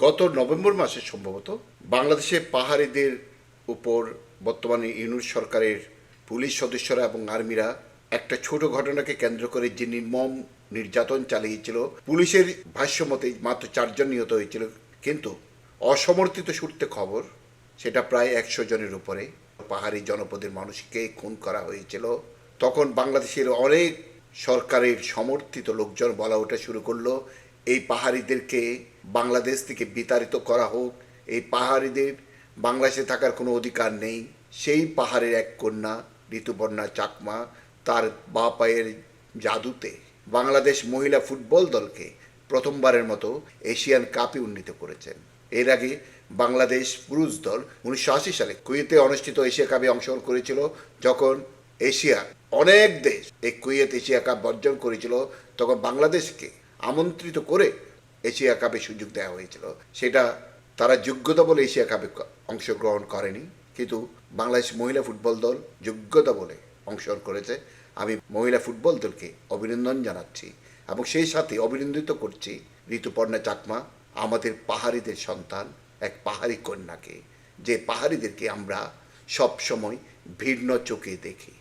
গত নভেম্বর মাসে সম্ভবত বাংলাদেশে পাহাড়িদের উপর বর্তমানে ইউনূস সরকারের পুলিশ সদস্যরা এবং আর্মিরা একটা ছোট ঘটনাকে কেন্দ্র করে যে নির্মম নির্যাতন চালিয়েছিল, পুলিশের ভাষ্যমতে মাত্র 4 জন নিহত হয়েছিল, কিন্তু অসমর্থিত সূত্রে খবর সেটা প্রায় 100 জনের উপরে পাহাড়ি জনপদের মানুষকে খুন করা হয়েছিল। তখন বাংলাদেশের অনেক সরকারের সমর্থিত লোকজন বলা ওঠা শুরু করলো, এই পাহাড়িদেরকে বাংলাদেশ থেকে বিতাড়িত করা হোক, এই পাহাড়িদের বাংলাদেশে থাকার কোনো অধিকার নেই। সেই পাহাড়ের এক কন্যা ঋতুপর্ণা চাকমা তার বা পায়ের জাদুতে বাংলাদেশ মহিলা ফুটবল দলকে প্রথমবারের মতো এশিয়ান কাপে উন্নীত করেছেন। এর আগে বাংলাদেশ পুরুষ দল 1980 সালে কুয়েতে অনুষ্ঠিত এশিয়া কাপে অংশগ্রহণ করেছিল। যখন এশিয়া অনেক দেশ এই কুয়েত এশিয়া কাপ বর্জন করেছিল, তখন বাংলাদেশকে আমন্ত্রিত করে এশিয়া কাপে সুযোগ দেওয়া হয়েছিল। সেটা তারা যোগ্যতা বলে এশিয়া কাপে অংশগ্রহণ করেনি, কিন্তু বাংলাদেশ মহিলা ফুটবল দল যোগ্যতা বলে অংশগ্রহণ করেছে। আমি মহিলা ফুটবল দলকে অভিনন্দন জানাচ্ছি এবং সেই সাথে অভিনন্দিত করছি ঋতুপর্ণা চাকমা, আমাদের পাহাড়িদের সন্তান, এক পাহাড়ি কন্যাকে, যে পাহাড়িদেরকে আমরা সব সময় ভিন্ন চোখে দেখি।